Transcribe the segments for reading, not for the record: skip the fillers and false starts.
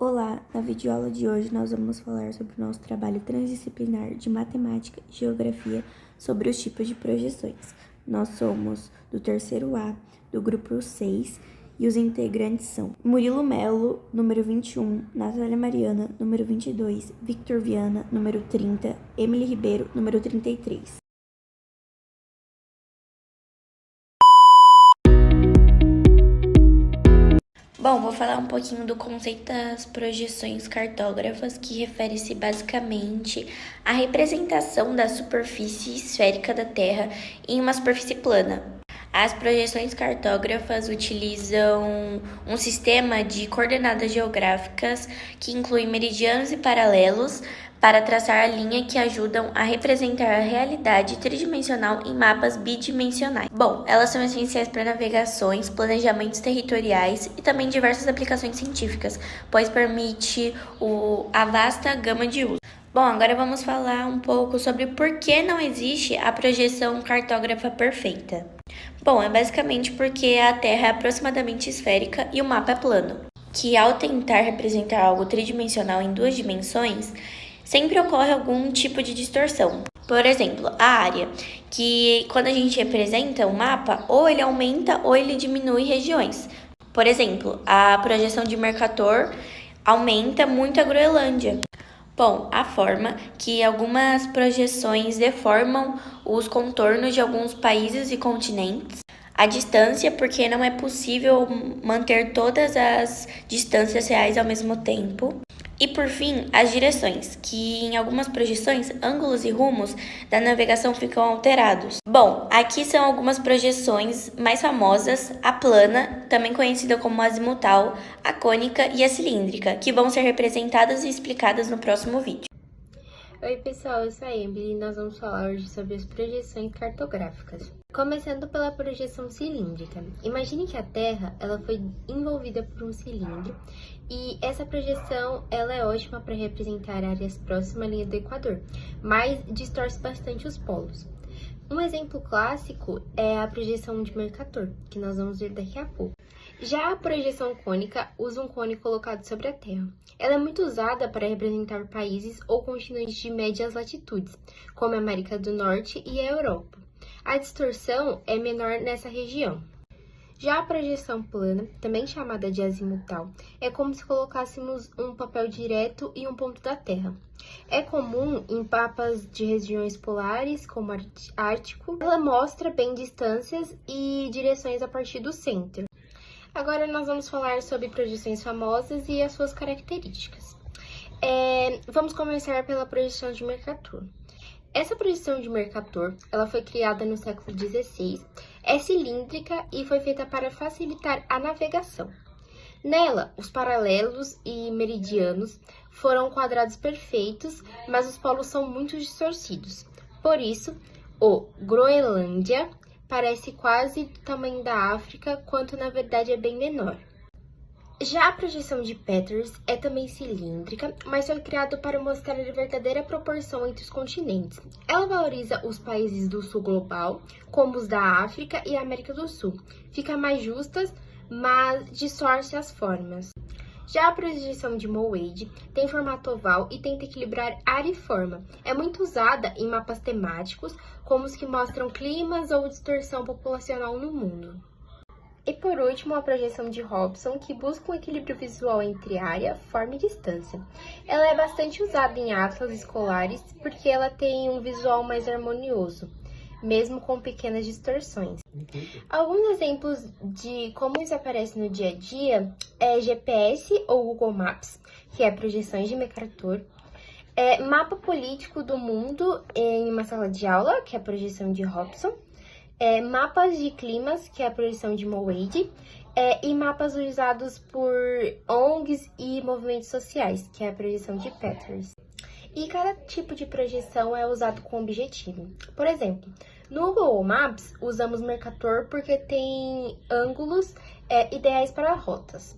Olá, na videoaula de hoje nós vamos falar sobre o nosso trabalho transdisciplinar de matemática e geografia sobre os tipos de projeções. Nós somos do terceiro A, do grupo 6, e os integrantes são Murilo Melo, número 21, Natália Mariana, número 22, Victor Viana, número 30, Emily Ribeiro, número 33. Bom, vou falar um pouquinho do conceito das projeções cartógrafas, que refere-se basicamente à representação da superfície esférica da Terra em uma superfície plana. As projeções cartógrafas utilizam um sistema de coordenadas geográficas que inclui meridianos e paralelos para traçar a linha que ajudam a representar a realidade tridimensional em mapas bidimensionais. Bom, elas são essenciais para navegações, planejamentos territoriais e também diversas aplicações científicas, pois permite a vasta gama de uso. Bom, agora vamos falar um pouco sobre por que não existe a projeção cartógrafa perfeita. Bom, é basicamente porque a Terra é aproximadamente esférica e o mapa é plano, que ao tentar representar algo tridimensional em duas dimensões, sempre ocorre algum tipo de distorção. Por exemplo, a área, que quando a gente representa o mapa, ou ele aumenta ou ele diminui regiões. Por exemplo, a projeção de Mercator aumenta muito a Groenlândia. Bom, a forma que algumas projeções deformam os contornos de alguns países e continentes. A distância, porque não é possível manter todas as distâncias reais ao mesmo tempo. E por fim, as direções, que em algumas projeções, ângulos e rumos da navegação ficam alterados. Bom, aqui são algumas projeções mais famosas: a plana, também conhecida como azimutal, a cônica e a cilíndrica, que vão ser representadas e explicadas no próximo vídeo. Oi pessoal, eu sou a Emily e nós vamos falar hoje sobre as projeções cartográficas. Começando pela projeção cilíndrica. Imagine que a Terra ela foi envolvida por um cilindro e essa projeção ela é ótima para representar áreas próximas à linha do Equador, mas distorce bastante os polos. Um exemplo clássico é a projeção de Mercator, que nós vamos ver daqui a pouco. Já a projeção cônica usa um cone colocado sobre a Terra. Ela é muito usada para representar países ou continentes de médias latitudes, como a América do Norte e a Europa. A distorção é menor nessa região. Já a projeção plana, também chamada de azimutal, é como se colocássemos um papel direto em um ponto da Terra. É comum em mapas de regiões polares, como Ártico. Ela mostra bem distâncias e direções a partir do centro. Agora nós vamos falar sobre projeções famosas e as suas características. Vamos começar pela projeção de Mercator. Essa projeção de Mercator, ela foi criada no século XVI, é cilíndrica e foi feita para facilitar a navegação. Nela, os paralelos e meridianos foram quadrados perfeitos, mas os polos são muito distorcidos. Por isso, o Groenlândia parece quase do tamanho da África, quanto na verdade é bem menor. Já a projeção de Peters é também cilíndrica, mas foi criada para mostrar a verdadeira proporção entre os continentes. Ela valoriza os países do sul global, como os da África e América do Sul. Fica mais justa, mas distorce as formas. Já a projeção de Moeid tem formato oval e tenta equilibrar área e forma. É muito usada em mapas temáticos, como os que mostram climas ou distorção populacional no mundo. E por último, a projeção de Hobson, que busca um equilíbrio visual entre área, forma e distância. Ela é bastante usada em atlas escolares porque ela tem um visual mais harmonioso, mesmo com pequenas distorções. Alguns exemplos de como isso aparece no dia a dia é GPS ou Google Maps, que é projeções de Mercator, mapa político do mundo em uma sala de aula, que é a projeção de Hobson, mapas de climas, que é a projeção de Moeid, e mapas usados por ONGs e movimentos sociais, que é a projeção de Peters. E cada tipo de projeção é usado com objetivo. Por exemplo, no Google Maps, usamos Mercator porque tem ângulos ideais para rotas.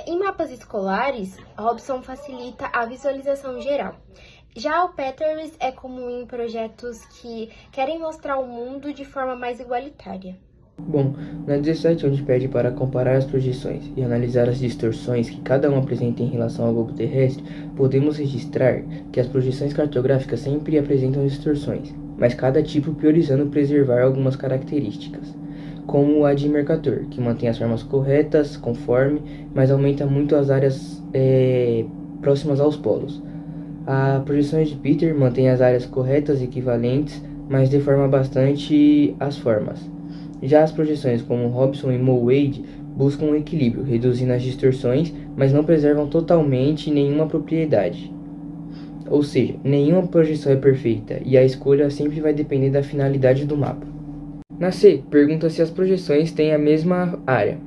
Em mapas escolares, Hobson facilita a visualização geral. Já o Peters é comum em projetos que querem mostrar o mundo de forma mais igualitária. Bom, na 17, onde pede para comparar as projeções e analisar as distorções que cada uma apresenta em relação ao globo terrestre, podemos registrar que as projeções cartográficas sempre apresentam distorções, mas cada tipo priorizando preservar algumas características, como a de Mercator, que mantém as formas corretas, conforme, mas aumenta muito as áreas próximas aos polos. A projeção de Peter mantém as áreas corretas e equivalentes, mas deforma bastante as formas. Já as projeções como Robson e Moe-Wade buscam um equilíbrio, reduzindo as distorções, mas não preservam totalmente nenhuma propriedade. Ou seja, nenhuma projeção é perfeita, e a escolha sempre vai depender da finalidade do mapa. Na C, pergunta se as projeções têm a mesma área.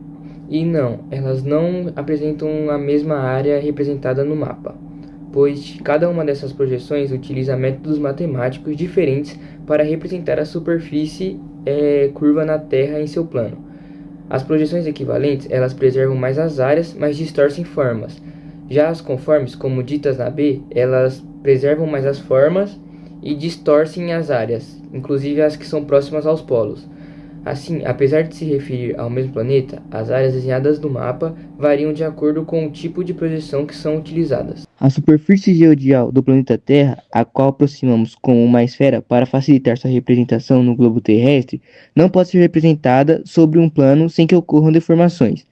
E não, elas não apresentam a mesma área representada no mapa, pois cada uma dessas projeções utiliza métodos matemáticos diferentes para representar a superfície curva na Terra em seu plano. As projeções equivalentes, elas preservam mais as áreas, mas distorcem formas. Já as conformes, como ditas na B, elas preservam mais as formas e distorcem as áreas, inclusive as que são próximas aos polos. Assim, apesar de se referir ao mesmo planeta, as áreas desenhadas no mapa variam de acordo com o tipo de projeção que são utilizadas. A superfície geodial do planeta Terra, a qual aproximamos com uma esfera para facilitar sua representação no globo terrestre, não pode ser representada sobre um plano sem que ocorram deformações.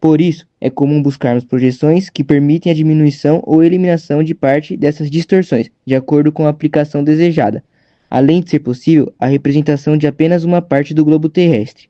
Por isso, é comum buscarmos projeções que permitem a diminuição ou eliminação de parte dessas distorções, de acordo com a aplicação desejada, além de ser possível a representação de apenas uma parte do globo terrestre.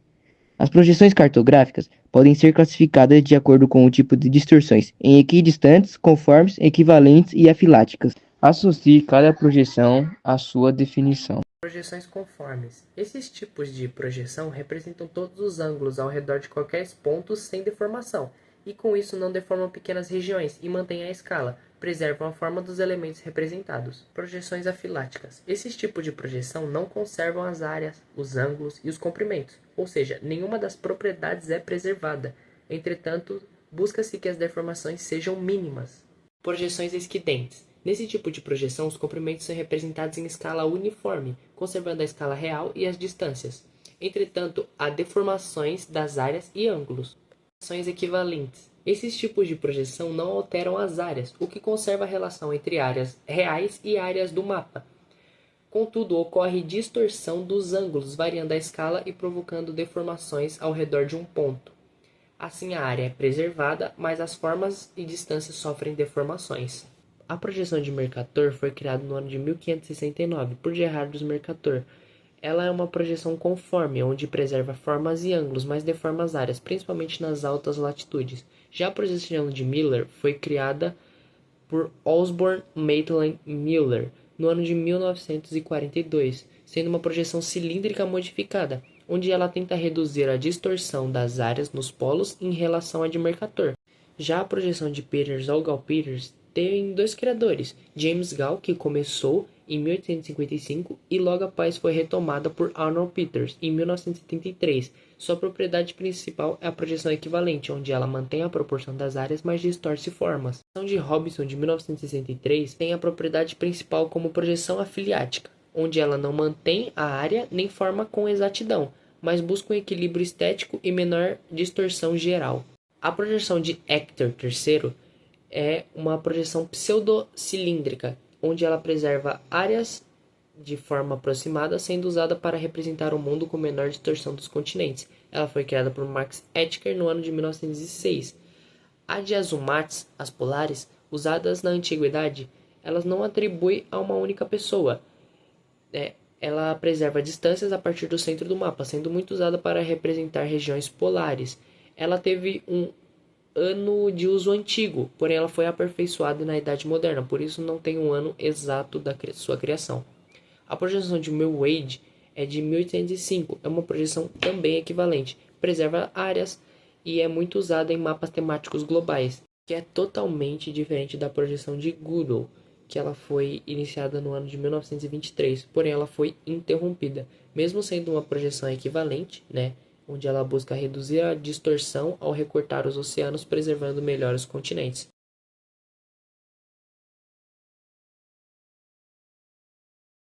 As projeções cartográficas podem ser classificadas de acordo com o tipo de distorções em equidistantes, conformes, equivalentes e afiláticas. Associe cada projeção à sua definição. Projeções conformes. Esses tipos de projeção representam todos os ângulos ao redor de qualquer ponto sem deformação, e com isso não deformam pequenas regiões e mantêm a escala, preservam a forma dos elementos representados. Projeções afiláticas. Esses tipos de projeção não conservam as áreas, os ângulos e os comprimentos, ou seja, nenhuma das propriedades é preservada. Entretanto, busca-se que as deformações sejam mínimas. Projeções esquidentes. Nesse tipo de projeção, os comprimentos são representados em escala uniforme, conservando a escala real e as distâncias. Entretanto, há deformações das áreas e ângulos. Projeções equivalentes. Esses tipos de projeção não alteram as áreas, o que conserva a relação entre áreas reais e áreas do mapa. Contudo, ocorre distorção dos ângulos, variando a escala e provocando deformações ao redor de um ponto. Assim, a área é preservada, mas as formas e distâncias sofrem deformações. A projeção de Mercator foi criada no ano de 1569 por Gerardus Mercator. Ela é uma projeção conforme, onde preserva formas e ângulos, mas deforma as áreas, principalmente nas altas latitudes. Já a projeção de Miller foi criada por Osborne Maitland Miller no ano de 1942, sendo uma projeção cilíndrica modificada, onde ela tenta reduzir a distorção das áreas nos polos em relação à de Mercator. Já a projeção de Peters ou Gall-Peters tem dois criadores, James Gall, que começou em 1855 e logo após foi retomada por Arnold Peters em 1973. Sua propriedade principal é a projeção equivalente, onde ela mantém a proporção das áreas, mas distorce formas. A projeção de Robson de 1963 tem a propriedade principal como projeção afiliática, onde ela não mantém a área nem forma com exatidão, mas busca um equilíbrio estético e menor distorção geral. A projeção de Hector III é uma projeção pseudocilíndrica, onde ela preserva áreas de forma aproximada, sendo usada para representar o mundo com menor distorção dos continentes. Ela foi criada por Max Ettinger no ano de 1906. A de azumates, as polares, usadas na antiguidade, elas não atribuem a uma única pessoa. Ela preserva distâncias a partir do centro do mapa, sendo muito usada para representar regiões polares. Ela teve um ano de uso antigo, porém ela foi aperfeiçoada na Idade Moderna, por isso não tem um ano exato da sua criação. A projeção de Moe-Wade é de 1805, é uma projeção também equivalente, preserva áreas e é muito usada em mapas temáticos globais, que é totalmente diferente da projeção de Goodall, que ela foi iniciada no ano de 1923, porém ela foi interrompida, mesmo sendo uma projeção equivalente, onde ela busca reduzir a distorção ao recortar os oceanos, preservando melhor os continentes.